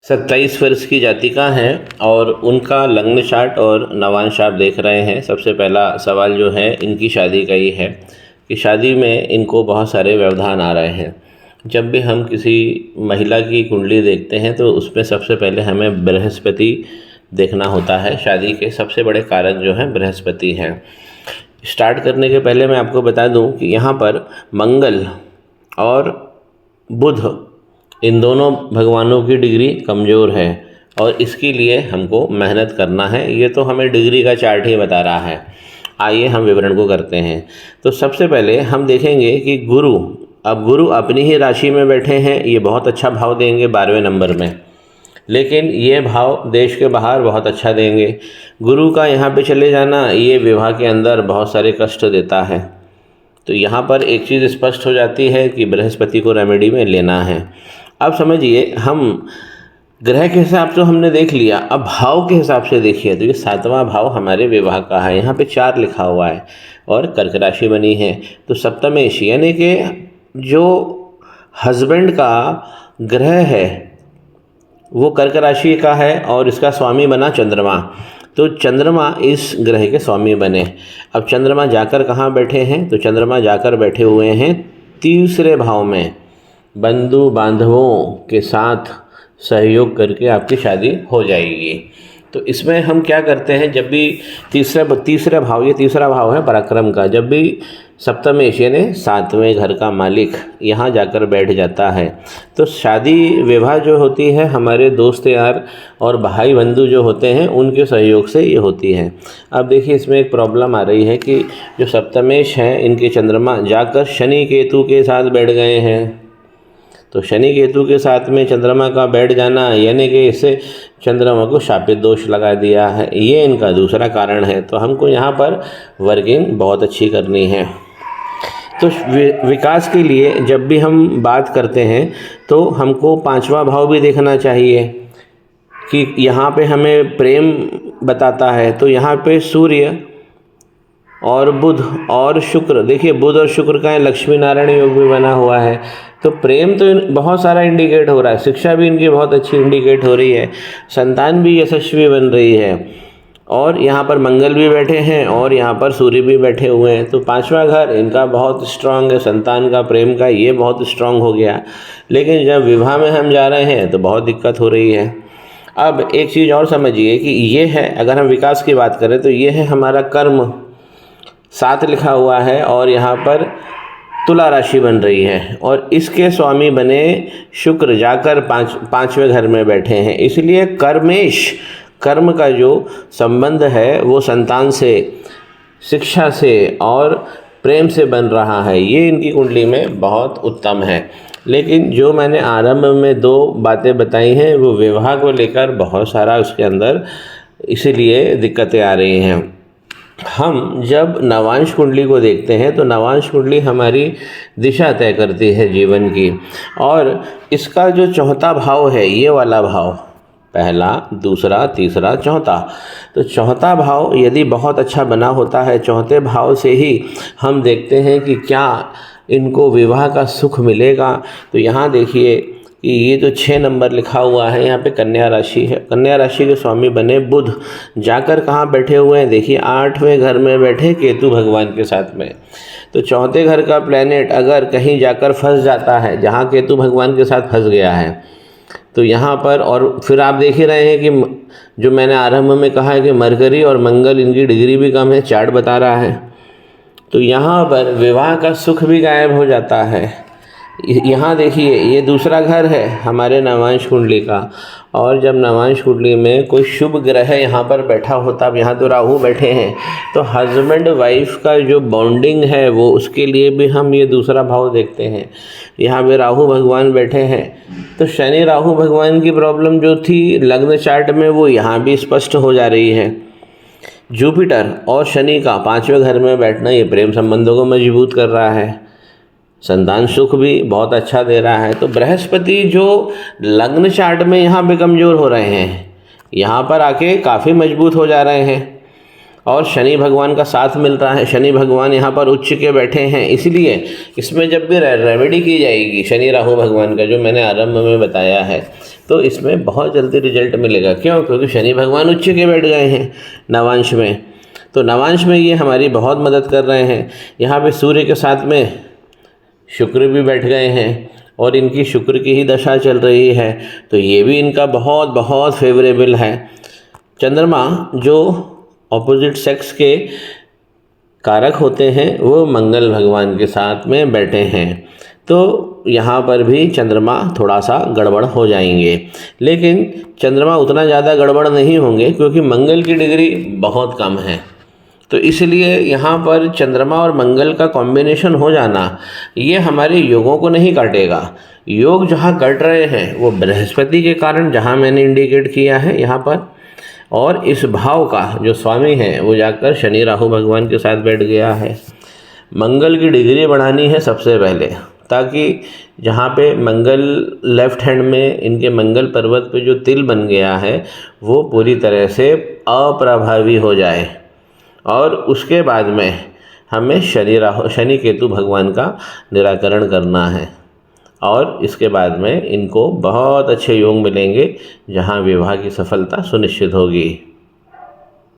27 वर्ष की जातिका हैं और उनका लग्न चार्ट और नवांश आप देख रहे हैं। सबसे पहला सवाल जो है इनकी शादी का ही है कि शादी में इनको बहुत सारे व्यवधान आ रहे हैं। जब भी हम किसी महिला की कुंडली देखते हैं तो उसमें सबसे पहले हमें बृहस्पति देखना होता है। शादी के सबसे बड़े कारक जो हैं बृहस्पति हैं। स्टार्ट करने के पहले मैं आपको बता दूं कि यहाँ पर मंगल और बुध इन दोनों भगवानों की डिग्री कमज़ोर है और इसके लिए हमको मेहनत करना है। ये तो हमें डिग्री का चार्ट ही बता रहा है। आइए हम विवरण को करते हैं। तो सबसे पहले हम देखेंगे कि गुरु अपनी ही राशि में बैठे हैं। ये बहुत अच्छा भाव देंगे 12वें नंबर में, लेकिन ये भाव देश के बाहर बहुत अच्छा देंगे। गुरु का यहाँ पे चले जाना ये विवाह के अंदर बहुत सारे कष्ट देता है। तो यहाँ पर एक चीज़ स्पष्ट हो जाती है कि बृहस्पति को रेमेडी में लेना है। अब समझिए, हम ग्रह के हिसाब से हमने देख लिया, अब भाव के हिसाब से देखिए तो ये 7वां भाव हमारे विवाह का है। यहाँ पे 4 लिखा हुआ है और कर्क राशि बनी है। तो सप्तमेश यानी कि जो हस्बैंड का ग्रह है वो कर्क राशि का है और इसका स्वामी बना चंद्रमा। तो चंद्रमा इस ग्रह के स्वामी बने। अब चंद्रमा जाकर कहाँ बैठे हैं? तो चंद्रमा जाकर बैठे हुए हैं 3रे भाव में। बंधु बांधवों के साथ सहयोग करके आपकी शादी हो जाएगी। तो इसमें हम क्या करते हैं, जब भी तीसरा भाव, ये तीसरा भाव है पराक्रम का, जब भी सप्तमेश यानी 7वें घर का मालिक यहाँ जाकर बैठ जाता है तो शादी विवाह जो होती है हमारे दोस्त यार और भाई बंधु जो होते हैं उनके सहयोग से ये होती है। अब देखिए, इसमें एक प्रॉब्लम आ रही है कि जो सप्तमेश हैं इनके चंद्रमा जाकर शनि केतु के साथ बैठ गए हैं। तो शनि केतु के साथ में चंद्रमा का बैठ जाना यानी कि इससे चंद्रमा को शापित दोष लगा दिया है। ये इनका दूसरा कारण है। तो हमको यहाँ पर वर्किंग बहुत अच्छी करनी है। तो विकास के लिए जब भी हम बात करते हैं तो हमको 5वां भाव भी देखना चाहिए कि यहाँ पे हमें प्रेम बताता है। तो यहाँ पे सूर्य और बुध और शुक्र, देखिए बुध और शुक्र का लक्ष्मी नारायण योग भी बना हुआ है। तो प्रेम तो बहुत सारा इंडिकेट हो रहा है, शिक्षा भी इनकी बहुत अच्छी इंडिकेट हो रही है, संतान भी यशस्वी बन रही है और यहाँ पर मंगल भी बैठे हैं और यहाँ पर सूर्य भी बैठे हुए हैं। तो 5वां घर इनका बहुत स्ट्रांग है, संतान का, प्रेम का, ये बहुत स्ट्रांग हो गया। लेकिन जब विवाह में हम जा रहे हैं तो बहुत दिक्कत हो रही है। अब एक चीज़ और समझिए कि ये है, अगर हम विकास की बात करें तो ये है हमारा कर्म, 7 लिखा हुआ है और यहाँ पर तुला राशि बन रही है और इसके स्वामी बने शुक्र जाकर 5वें घर में बैठे हैं। इसलिए कर्म का जो संबंध है वो संतान से, शिक्षा से और प्रेम से बन रहा है। ये इनकी कुंडली में बहुत उत्तम है। लेकिन जो मैंने आरंभ में 2 बातें बताई हैं वो विवाह को लेकर बहुत सारा उसके अंदर, इसीलिए दिक्कतें आ रही हैं। हम जब नवांश कुंडली को देखते हैं तो नवांश कुंडली हमारी दिशा तय करती है जीवन की और इसका जो 4था भाव है, ये वाला भाव, पहला, दूसरा, तीसरा, चौथा, तो 4था भाव यदि बहुत अच्छा बना होता है, 4थे भाव से ही हम देखते हैं कि क्या इनको विवाह का सुख मिलेगा। तो यहाँ देखिए कि ये जो 6 नंबर लिखा हुआ है यहाँ पे कन्या राशि है। कन्या राशि के स्वामी बने बुध, जाकर कहाँ बैठे हुए हैं? देखिए 8वें घर में बैठे केतु भगवान के साथ में। तो 4थे घर का प्लैनेट अगर कहीं जाकर फंस जाता है, जहाँ केतु भगवान के साथ फंस गया है, तो यहाँ पर, और फिर आप देख ही रहे हैं कि जो मैंने आरंभ में कहा है कि मरकरी और मंगल इनकी डिग्री भी कम है, चार्ट बता रहा है। तो यहाँ पर विवाह का सुख भी गायब हो जाता है। यहाँ देखिए, ये दूसरा घर है हमारे नवांश कुंडली का और जब नवांश कुंडली में कोई शुभ ग्रह यहाँ पर बैठा होता, अब यहाँ तो राहु बैठे हैं, तो हस्बैंड वाइफ का जो बॉन्डिंग है वो, उसके लिए भी हम ये दूसरा भाव देखते हैं। यहाँ पे राहु भगवान बैठे हैं तो शनि राहु भगवान की प्रॉब्लम जो थी लग्न चार्ट में वो यहाँ भी स्पष्ट हो जा रही है। जुपिटर और शनि का 5वें घर में बैठना ये प्रेम संबंधों को मजबूत कर रहा है, संतान सुख भी बहुत अच्छा दे रहा है। तो बृहस्पति जो लग्न चार्ट में यहाँ पे कमज़ोर हो रहे हैं, यहाँ पर आके काफ़ी मजबूत हो जा रहे हैं और शनि भगवान का साथ मिल रहा है। शनि भगवान यहाँ पर उच्च के बैठे हैं। इसलिए इसमें जब भी रेमेडी की जाएगी शनि राहु भगवान का, जो मैंने आरंभ में बताया है, तो इसमें बहुत जल्दी रिजल्ट मिलेगा। क्यों? क्योंकि शनि भगवान उच्च के बैठ गए हैं नवांश में, तो नवांश में ये हमारी बहुत मदद कर रहे हैं। यहाँ पे सूर्य के साथ में शुक्र भी बैठ गए हैं और इनकी शुक्र की ही दशा चल रही है, तो ये भी इनका बहुत बहुत फेवरेबल है। चंद्रमा जो ऑपोजिट सेक्स के कारक होते हैं वो मंगल भगवान के साथ में बैठे हैं, तो यहाँ पर भी चंद्रमा थोड़ा सा गड़बड़ हो जाएंगे। लेकिन चंद्रमा उतना ज़्यादा गड़बड़ नहीं होंगे क्योंकि मंगल की डिग्री बहुत कम है, तो इसलिए यहाँ पर चंद्रमा और मंगल का कॉम्बिनेशन हो जाना ये हमारे योगों को नहीं काटेगा। योग जहाँ कट रहे हैं वो बृहस्पति के कारण, जहाँ मैंने इंडिकेट किया है यहाँ पर, और इस भाव का जो स्वामी है वो जाकर शनि राहु भगवान के साथ बैठ गया है। मंगल की डिग्री बढ़ानी है सबसे पहले, ताकि जहाँ पे मंगल लेफ्ट हैंड में इनके मंगल पर्वत पे जो तिल बन गया है वो पूरी तरह से अप्रभावी हो जाए, और उसके बाद में हमें शनि केतु भगवान का निराकरण करना है, और इसके बाद में इनको बहुत अच्छे योग मिलेंगे जहाँ विवाह की सफलता सुनिश्चित होगी।